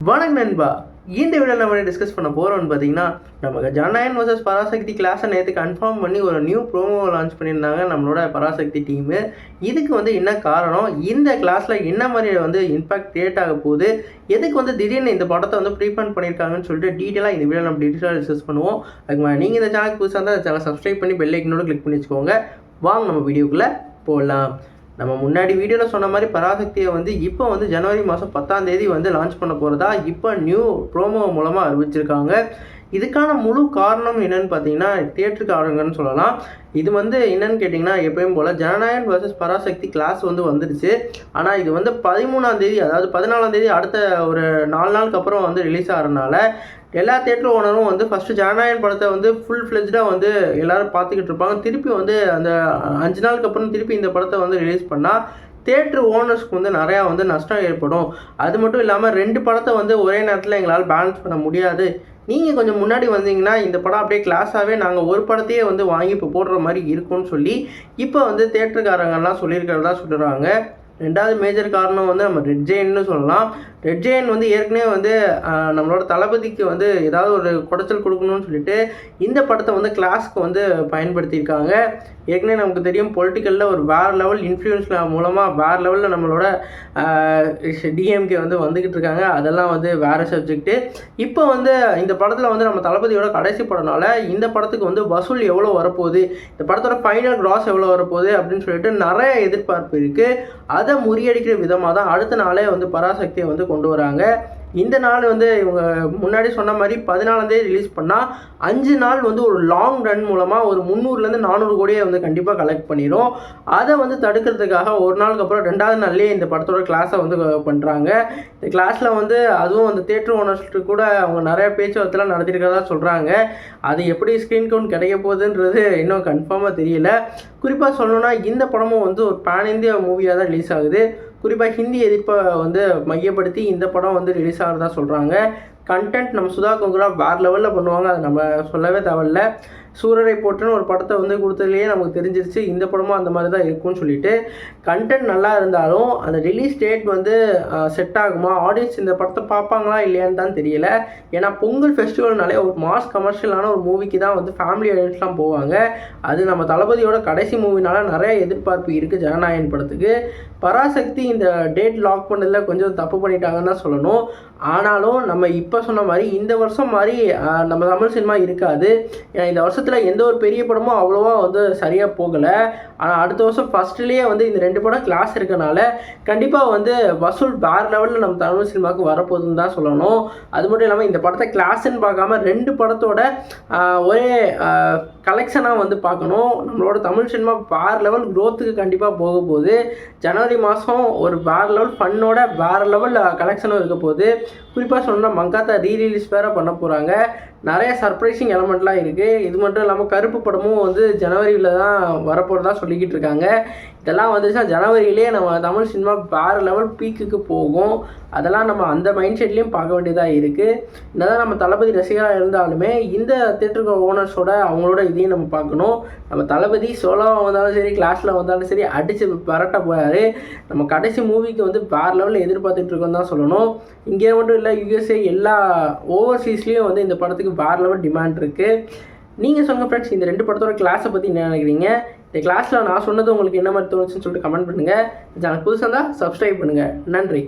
வணக்கம் நண்பா. இந்த வீடியோவில் நம்ம டிஸ்கஸ் பண்ண போகிறோம்னு பார்த்தீங்கன்னா, நமக்கு ஜனநாயகன் வர்சஸ் பராசக்தி கிளாஸை நேற்று கன்ஃபார்ம் பண்ணி ஒரு நியூ ப்ரோமோ லான்ச் பண்ணியிருந்தாங்க நம்மளோட பராசக்தி டீமு. இதுக்கு என்ன காரணம், இந்த கிளாஸில் என்ன மாதிரி இம்பாக்ட் கிரியேட் ஆக போகுது, எதுக்கு திடீர்னு இந்த படத்தை ப்ரீபன் பண்ணியிருக்காங்கன்னு சொல்லிட்டு டீட்டெயிலாக இந்த வீடியோ நம்ம டீட்டெயிலாக டிஸ்கஸ் பண்ணுவோம். அதுக்கு நீங்கள் இந்த சேனலுக்கு புதுசாக இருந்தால் சேனல் சப்ஸ்கிரைப் பண்ணி பெல் ஐக்கனோட கிளிக் பண்ணி வச்சுக்கோங்க. வாங்க நம்ம வீடியோக்குள்ளே போகலாம். நம்ம முன்னாடி வீடியோவில் சொன்ன மாதிரி பராசக்தியை இப்போ ஜனவரி மாதம் 10ஆம் தேதி லான்ச் பண்ண போகிறதா இப்போ நியூ ப்ரோமோ மூலமாக அறிவிச்சிருக்காங்க. இதுக்கான முழு காரணம் என்னென்னு பார்த்தீங்கன்னா, தியேட்டருக்கு ஆடுங்கன்னு சொல்லலாம். இது என்னென்னு கேட்டிங்கன்னா, எப்பயும் போல் ஜனநாயகன் வர்சஸ் பராசக்தி கிளாஸ் வந்துடுச்சு. ஆனால் இது 13ஆம் தேதி, அதாவது 14ஆம் தேதி அடுத்த ஒரு 4 நாளுக்கு அப்புறம் ரிலீஸ் ஆகிறதுனால எல்லா தேட்டர் ஓனரும் ஃபஸ்ட்டு ஜனநாயகன் படத்தை ஃபுல் ஃப்ளெஜ்டாக எல்லோரும் பார்த்துக்கிட்டு இருப்பாங்க. திருப்பி அந்த 5 நாளுக்கு அப்புறம் திருப்பி இந்த படத்தை ரிலீஸ் பண்ணால் தேட்டர் ஓனர்ஸ்க்கு நிறையா நஷ்டம் ஏற்படும். அது மட்டும் இல்லாமல் 2 படத்தை ஒரே நேரத்தில் எங்களால் பேலன்ஸ் பண்ண முடியாது. நீங்கள் கொஞ்சம் முன்னாடி வந்தீங்கன்னா இந்த படம் அப்படியே கிளாஸாகவே நாங்கள் ஒரு படத்தையே வாங்கி இப்போ போடுற மாதிரி இருக்கும்னு சொல்லி இப்போ தேட்டருக்காரங்கெல்லாம் சொல்லியிருக்கிறதா சொல்கிறாங்க. ரெண்டாவது மேஜர் காரணம் நம்ம ரெட் ஜெயின்னு சொல்லலாம். ரெட் ஜெயின் ஏற்கனவே நம்மளோட தளபதிக்கு ஏதாவது ஒரு குடைச்சல் கொடுக்கணும்னு சொல்லிட்டு இந்த படத்தை கிளாஸ்க்கு பயன்படுத்தியிருக்காங்க. ஏற்கனவே நமக்கு தெரியும், பொலிட்டிக்கலில் ஒரு வேறு லெவல் இன்ஃப்ளூயன்ஸ் மூலமாக வேறு லெவலில் நம்மளோட டிஎம்கே வந்துக்கிட்டு இருக்காங்க. அதெல்லாம் வேறு சப்ஜெக்ட்டு. இப்போ இந்த படத்தில் நம்ம தளபதியோட கடைசி படம்னால இந்த படத்துக்கு வசூல் எவ்வளோ வரப்போகுது, இந்த படத்தோட ஃபைனல் கிராஸ் எவ்வளோ வரப்போகுது அப்படின்னு சொல்லிட்டு நிறைய எதிர்பார்ப்பு இருக்குது. அதை முறியடிக்கிற விதமாக தான் அடுத்த நாளே பராசக்தியை கொண்டு வராங்க. இந்த நாள் இவங்க முன்னாடி சொன்ன மாதிரி 14ஆம் தேதி ரிலீஸ் பண்ணால் 5 நாள் ஒரு லாங் ரன் மூலமாக ஒரு 300 400 கோடியை கண்டிப்பாக கலெக்ட் பண்ணிடும். அதை தடுக்கிறதுக்காக ஒரு நாளுக்கு அப்புறம் 2ஆவது நாள்லேயே இந்த படத்தோட கிளாஸை பண்ணுறாங்க. இந்த கிளாஸில் அதுவும் அந்த தேட்டர் ஓனர்ஸ்ட்டு கூட அவங்க நிறையா பேச்சுவார்த்தைலாம் நடத்திருக்கிறதா சொல்கிறாங்க. அது எப்படி ஸ்க்ரீன் கவுண்ட் கிடைக்க போகுதுன்றது இன்னும் கன்ஃபார்மாக தெரியல. குறிப்பாக சொல்லணும்னா இந்த படமும் ஒரு பேன் இந்தியா மூவியாக தான் ரிலீஸ் ஆகுது. குறிப்பாக ஹிந்தி எதிர்ப்பை மையப்படுத்தி இந்த படம் ரிலீஸ் ஆகிறதா சொல்கிறாங்க. கண்டென்ட் நம்ம சுதா கொங்கரா வேறு லெவலில் பண்ணுவாங்க, அது நம்ம சொல்லவே தேவையில்ல. சூரரை போட்டுன்னு ஒரு படத்தை கொடுத்ததுலேயே நமக்கு தெரிஞ்சிருச்சு இந்த படமும் அந்த மாதிரி தான் இருக்கும்னு சொல்லிட்டு. கண்டென்ட் நல்லா இருந்தாலும் அந்த ரிலீஸ் டேட் செட் ஆகுமா, ஆடியன்ஸ் இந்த படத்தை பார்ப்பாங்களா இல்லையான்னு தான் தெரியல. ஏன்னா பொங்கல் ஃபெஸ்டிவல்னாலே ஒரு மாஸ் கமர்ஷியலான ஒரு மூவிக்கு தான் ஃபேமிலி ஆடியன்ஸ்லாம் போவாங்க. அது நம்ம தளபதியோட கடைசி மூவினால நிறைய எதிர்பார்ப்பு இருக்குது ஜனநாயகன் படத்துக்கு. பராசக்தி இந்த டேட் லாக் பண்ணதில் கொஞ்சம் தப்பு பண்ணிட்டாங்கன்னு தான் சொல்லணும். ஆனாலும் நம்ம இப்போ சொன்ன மாதிரி இந்த வருஷம் மாதிரி நம்ம தமிழ் சினிமா இருக்காது. ஏன்னா இந்த வருஷத்தில் எந்த ஒரு பெரிய படமும் அவ்வளோவா சரியாக போகலை. ஆனால் அடுத்த வருஷம் ஃபஸ்ட்லேயே இந்த 2 படம் கிளாஸ் இருக்கனால கண்டிப்பாக வசூல் வேறு லெவலில் நம்ம தமிழ் சினிமாவுக்கு வரப்போகுதுன்னு தான் சொல்லணும். அது மட்டும் இல்லாமல் இந்த படத்தை கிளாஸ்ன்னு பார்க்காம 2 படத்தோட ஒரே கலெக்ஷனாக பார்க்கணும். நம்மளோட தமிழ் சினிமா வேறு லெவல் க்ரோத்துக்கு கண்டிப்பாக போக போகுது. ஜனவரி மாதம் ஒரு வேறு லெவல் ஃபன்னோட வேறு லெவல் கலெக்ஷனும் இருக்க போகுது. குறிப்பாக சொன்னால் மங்காத்தா ரீரிலீஸ் வேறு பண்ண போகிறாங்க. நிறைய சர்ப்ரைசிங் எலமெண்ட்லாம் இருக்குது. இது மட்டும் இல்லாமல் கருப்பு படமும் ஜனவரியில் தான் வரப்போகிறதா சொல்லிக்கிட்டு இருக்காங்க. இதெல்லாம் வந்துச்சுன்னா ஜனவரியிலே நம்ம தமிழ் சினிமா வேறு லெவல் பீக்குக்கு போகும். அதெல்லாம் நம்ம அந்த மைண்ட் செட்லேயும் பார்க்க வேண்டியதாக இருக்குது. என்னதான் நம்ம தளபதி ரசிகராக இருந்தாலுமே இந்த தேட்டருக்கு ஓனர்ஸோட அவங்களோட இதையும் நம்ம பார்க்கணும். நம்ம தளபதி சோலோவாக வந்தாலும் சரி, கிளாஸில் வந்தாலும் சரி, அடித்து பரட்ட போயார். நம்ம கடைசி மூவிக்கு வேறு லெவலில் எதிர்பார்த்துட்டு இருக்கோம் தான் சொல்லணும். இங்கே மட்டும் இல்லை, யூஎஸ்ஏ எல்லா ஓவர்சீஸ்லேயும் இந்த படத்துக்கு வேறு லெவல் டிமாண்ட் இருக்குது. நீங்கள் சொல்லுங்கள் ஃப்ரெண்ட்ஸ், இந்த 2 படத்தோட கிளாஸை பற்றி என்ன நினைக்கிறீங்க? இந்த கிளாஸில் நான் சொன்னது உங்களுக்கு என்ன மாதிரி தோணுச்சுன்னு சொல்லிட்டு கமெண்ட் பண்ணுங்கள். சேனல் புதுசாக இருந்தால் சப்ஸ்கிரைப் பண்ணுங்கள். நன்றி.